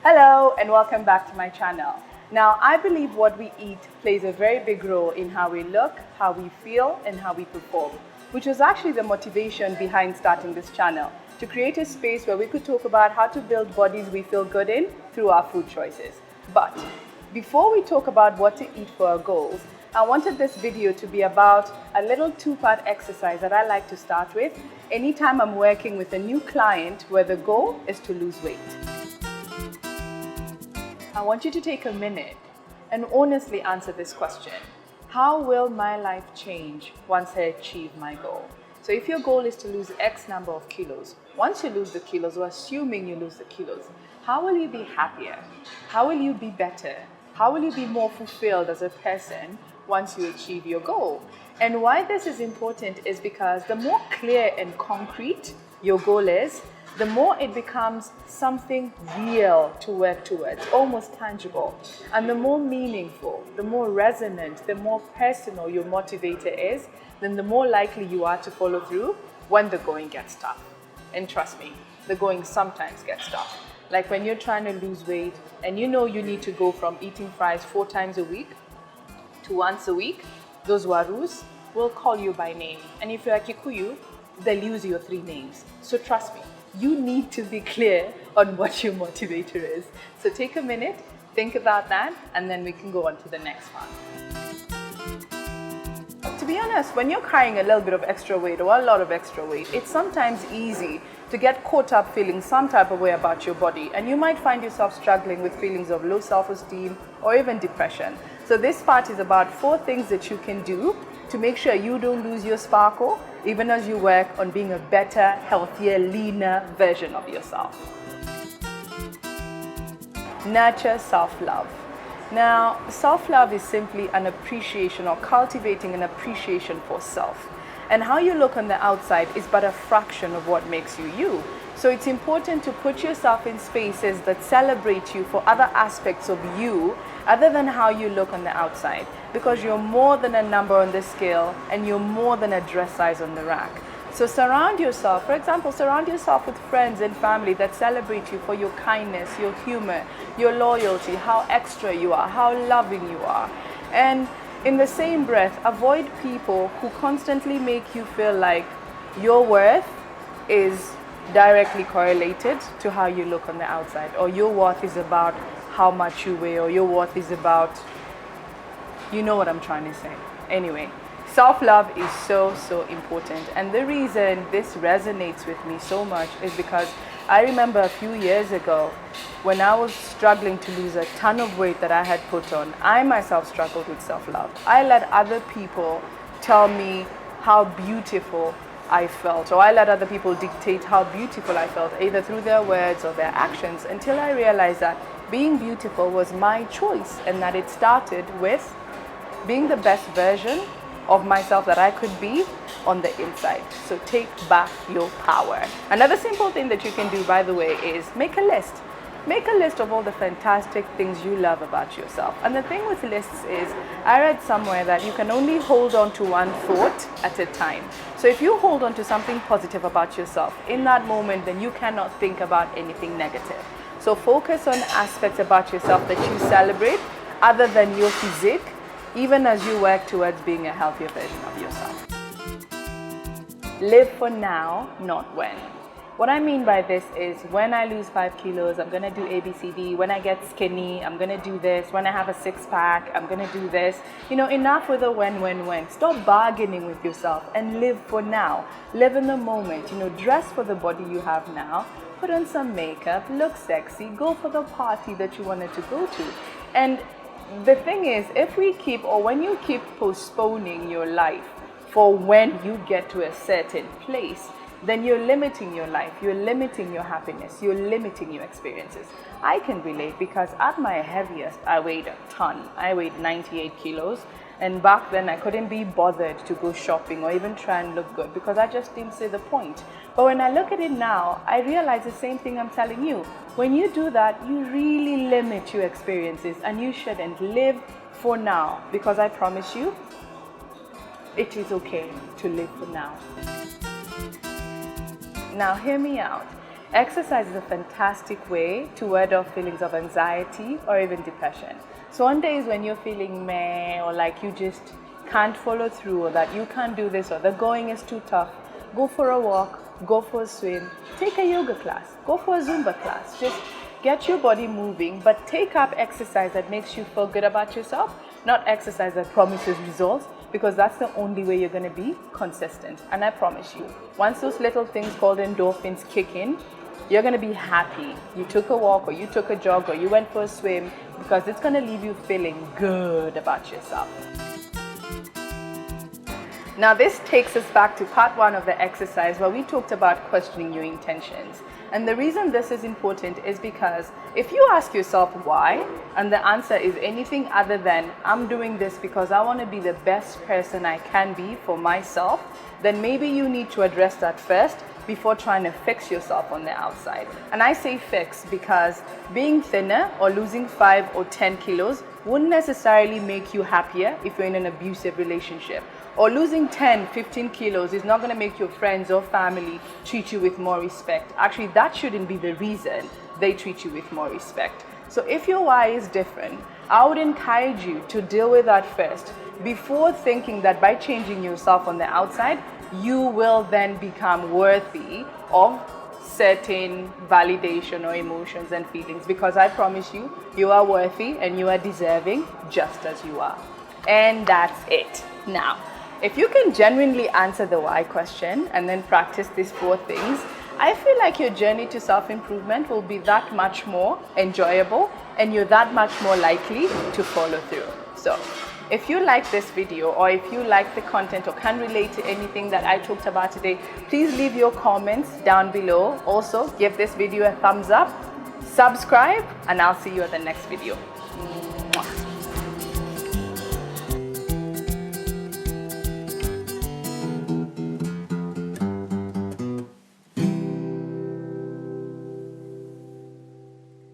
Hello and welcome back to my channel. Now, I believe what we eat plays a very big role in how we look, how we feel, and how we perform, which was actually the motivation behind starting this channel, to create a space where we could talk about how to build bodies we feel good in through our food choices. But before we talk about what to eat for our goals, I wanted this video to be about a little two-part exercise that I like to start with anytime I'm working with a new client where the goal is to lose weight. I want you to take a minute and honestly answer this question. How will my life change once I achieve my goal? So if your goal is to lose X number of kilos, once you lose the kilos, or assuming you lose the kilos, how will you be happier? How will you be better? How will you be more fulfilled as a person once you achieve your goal? And why this is important is because the more clear and concrete your goal is, the more it becomes something real to work towards, almost tangible. And the more meaningful, the more resonant, the more personal your motivator is, then the more likely you are to follow through when the going gets tough. And trust me, the going sometimes gets tough. Like when you're trying to lose weight and you know you need to go from eating fries 4 times a week to once a week, those Warus will call you by name. And if you're a Kikuyu, they'll use your 3 names. So trust me, you need to be clear on what your motivator is. So take a minute, think about that, and then we can go on to the next one. To be honest, when you're carrying a little bit of extra weight or a lot of extra weight, it's sometimes easy to get caught up feeling some type of way about your body, and you might find yourself struggling with feelings of low self-esteem or even depression. So this part is about 4 things that you can do to make sure you don't lose your sparkle, even as you work on being a better, healthier, leaner version of yourself. Nurture self-love. Now, self-love is simply an appreciation or cultivating an appreciation for self. And how you look on the outside is but a fraction of what makes you you. So it's important to put yourself in spaces that celebrate you for other aspects of you other than how you look on the outside, because you're more than a number on the scale and you're more than a dress size on the rack. So surround yourself, for example, surround yourself with friends and family that celebrate you for your kindness, your humor, your loyalty, how extra you are, how loving you are. And in the same breath, avoid people who constantly make you feel like your worth is directly correlated to how you look on the outside, or your worth is about how much you weigh, or your worth is about, you know what I'm trying to say. Anyway, self-love is so important, and the reason this resonates with me so much is because I remember a few years ago when I was struggling to lose a ton of weight that I had put on. I myself struggled with self-love. I let other people tell me how beautiful I felt, or I let other people dictate how beautiful I felt, either through their words or their actions, until I realized that being beautiful was my choice, and that it started with being the best version of myself that I could be on the inside. So take back your power. Another simple thing that you can do, by the way, is make a list. Make a list of all the fantastic things you love about yourself. And the thing with lists is, I read somewhere that you can only hold on to one thought at a time. So if you hold on to something positive about yourself in that moment, then you cannot think about anything negative. So focus on aspects about yourself that you celebrate other than your physique, even as you work towards being a healthier version of yourself. Live for now, not when. What I mean by this is, when I lose 5 kilos, I'm going to do ABCD. When I get skinny, I'm going to do this. When I have a 6-pack, I'm going to do this. You know, enough with the when. Stop bargaining with yourself and live for now. Live in the moment. You know, dress for the body you have now. Put on some makeup, look sexy, go for the party that you wanted to go to. And the thing is, if we keep, or when you keep postponing your life for when you get to a certain place, then you're limiting your life, you're limiting your happiness, you're limiting your experiences. I can relate, because at my heaviest, I weighed a ton. I weighed 98 kilos. And back then, I couldn't be bothered to go shopping or even try and look good, because I just didn't see the point. But when I look at it now, I realize the same thing I'm telling you. When you do that, you really limit your experiences, and you shouldn't. Live for now, because I promise you, it is okay to live for now. Now, hear me out. Exercise is a fantastic way to ward off feelings of anxiety or even depression. So on days when you're feeling meh, or like you just can't follow through, or that you can't do this, or the going is too tough, go for a walk, go for a swim, take a yoga class, go for a Zumba class. Just get your body moving, but take up exercise that makes you feel good about yourself, not exercise that promises results, because that's the only way you're going to be consistent. And I promise you, once those little things called endorphins kick in, you're going to be happy. You took a walk, or you took a jog, or you went for a swim, because it's going to leave you feeling good about yourself. Now this takes us back to part 1 of the exercise, where we talked about questioning your intentions. And the reason this is important is because if you ask yourself why, and the answer is anything other than I'm doing this because I want to be the best person I can be for myself, then maybe you need to address that first before trying to fix yourself on the outside. And I say fix because being thinner or losing 5 or 10 kilos wouldn't necessarily make you happier if you're in an abusive relationship. Or losing 10, 15 kilos is not going to make your friends or family treat you with more respect. Actually, that shouldn't be the reason they treat you with more respect. So if your why is different, I would encourage you to deal with that first before thinking that by changing yourself on the outside, you will then become worthy of certain validation or emotions and feelings. Because I promise you, you are worthy and you are deserving just as you are. And that's it. Now, if you can genuinely answer the why question and then practice these 4 things, I feel like your journey to self-improvement will be that much more enjoyable and you're that much more likely to follow through. So, if you like this video, or if you like the content or can relate to anything that I talked about today, please leave your comments down below. Also, give this video a thumbs up, subscribe, and I'll see you at the next video.